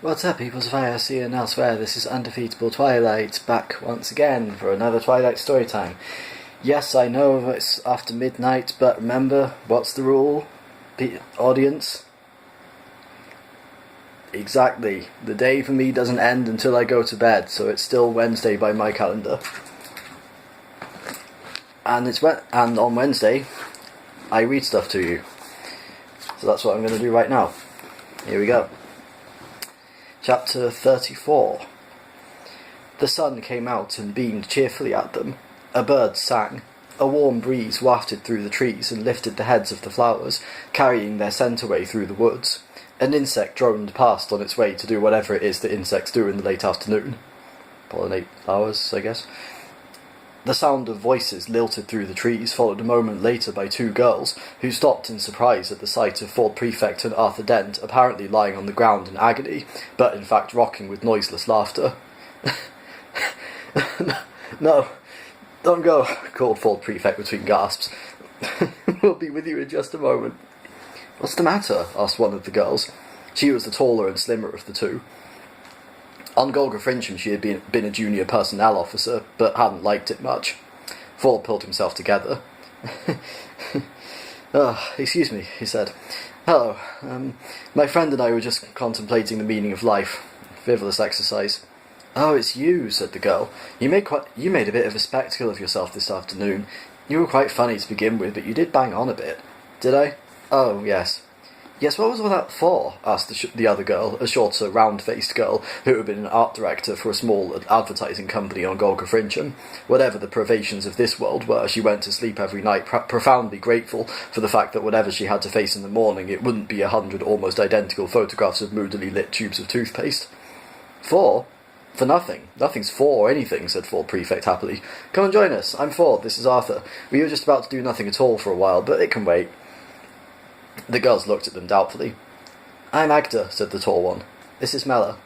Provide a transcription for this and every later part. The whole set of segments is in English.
What's up, peoples of IRC and elsewhere? This is Undefeatable Twilight, back once again for another Twilight Storytime. Yes, I know it's after midnight, but remember, what's the rule, audience? Exactly. The day for me doesn't end until I go to bed, so it's still Wednesday by my calendar. And on Wednesday, I read stuff to you. So that's what I'm going to do right now. Here we go. Chapter 34. The sun came out and beamed cheerfully at them. A bird sang. A warm breeze wafted through the trees and lifted the heads of the flowers, carrying their scent away through the woods. An insect droned past on its way to do whatever it is that insects do in the late afternoon. Pollinate flowers, I guess. The sound of voices lilted through the trees, followed a moment later by two girls, who stopped in surprise at the sight of Ford Prefect and Arthur Dent apparently lying on the ground in agony, but in fact rocking with noiseless laughter. No, don't go, called Ford Prefect between gasps. We'll be with you in just a moment. What's the matter? Asked one of the girls. She was the taller and slimmer of the two. On Golga Frincham she had been a junior personnel officer, but hadn't liked it much. Ford pulled himself together. Excuse me, he said. Hello. My friend and I were just contemplating the meaning of life. Frivolous exercise. Oh, it's you, said the girl. You made a bit of a spectacle of yourself this afternoon. You were quite funny to begin with, but you did bang on a bit. Did I? Oh, yes. Yes, what was all that for? Asked the other girl, a shorter, round-faced girl, who had been an art director for a small advertising company on Golga Frincham. Whatever the privations of this world were, she went to sleep every night profoundly grateful for the fact that whatever she had to face in the morning, it wouldn't be 100 almost identical photographs of moodily lit tubes of toothpaste. For? For nothing. Nothing's for anything, said Ford Prefect happily. Come and join us. I'm Ford, this is Arthur. We were just about to do nothing at all for a while, but it can wait. The girls looked at them doubtfully. I'm Agda, said the tall one. This is Mella.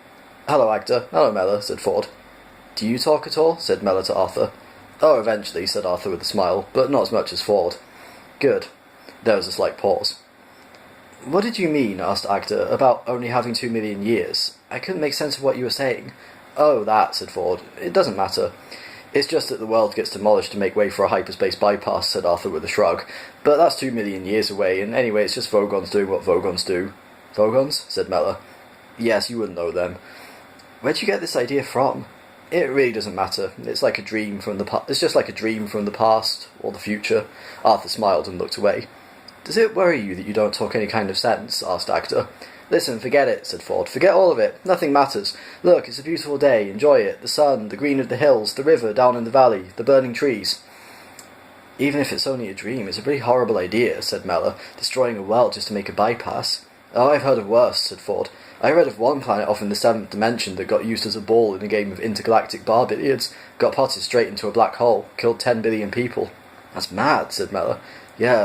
Hello, Agda. Hello, Mella, said Ford. Do you talk at all? Said Mella to Arthur. Oh, eventually, said Arthur with a smile, but not as much as Ford. Good. There was a slight pause. What did you mean, asked Agda, about only having 2 million years? I couldn't make sense of what you were saying. Oh, that, said Ford. It doesn't matter. It's just that the world gets demolished to make way for a hyperspace bypass, said Arthur with a shrug. But that's 2 million years away, and anyway, it's just Vogons doing what Vogons do. Vogons? Said Mella. Yes, you wouldn't know them. Where'd you get this idea from? It really doesn't matter. It's like a dream from the It's just like a dream from the past, or the future. Arthur smiled and looked away. Does it worry you that you don't talk any kind of sense? Asked Agda. Listen, forget it, said Ford. Forget all of it. Nothing matters. Look, it's a beautiful day. Enjoy it. The sun, the green of the hills, the river down in the valley, the burning trees. Even if it's only a dream, it's a pretty horrible idea, said Mella, destroying a world just to make a bypass. Oh, I've heard of worse, said Ford. I read of one planet off in the 7th dimension that got used as a ball in a game of intergalactic bar billiards, got potted straight into a black hole, killed 10 billion people. That's mad, said Mella. Yeah,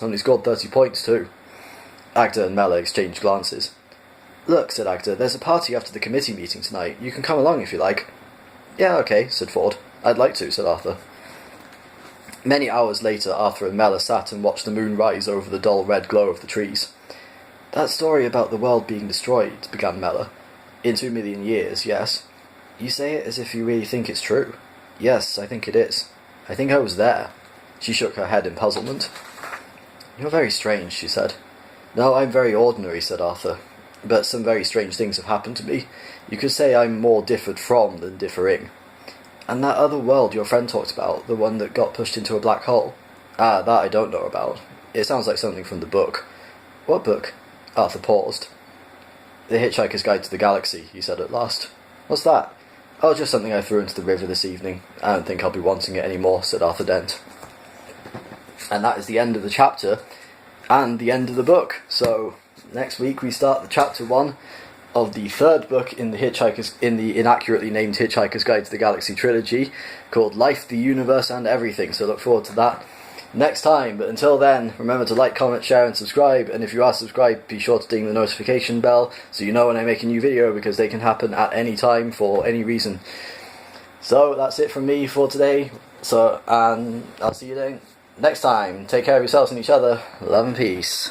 only scored 30 points too. Agda and Mella exchanged glances. Look, said Agda, there's a party after the committee meeting tonight. You can come along if you like. Yeah, okay, said Ford. I'd like to, said Arthur. Many hours later, Arthur and Mella sat and watched the moon rise over the dull red glow of the trees. That story about the world being destroyed, began Mella. In 2 million years, yes. You say it as if you really think it's true. Yes, I think it is. I think I was there. She shook her head in puzzlement. You're very strange, she said. No, I'm very ordinary, said Arthur. But some very strange things have happened to me. You could say I'm more differed from than differing. And that other world your friend talked about, the one that got pushed into a black hole? Ah, that I don't know about. It sounds like something from the book. What book? Arthur paused. The Hitchhiker's Guide to the Galaxy, he said at last. What's that? Oh, just something I threw into the river this evening. I don't think I'll be wanting it anymore, said Arthur Dent. And that is the end of the chapter, and the end of the book. So, next week we start the chapter 1 of the third book in the inaccurately named Hitchhiker's Guide to the Galaxy trilogy, called Life, the Universe, and Everything. So look forward to that next time. But until then, remember to like, comment, share, and subscribe. And if you are subscribed, be sure to ding the notification bell so you know when I make a new video, because they can happen at any time for any reason. So that's it from me for today. And I'll see you then next time. Take care of yourselves and each other. Love and peace.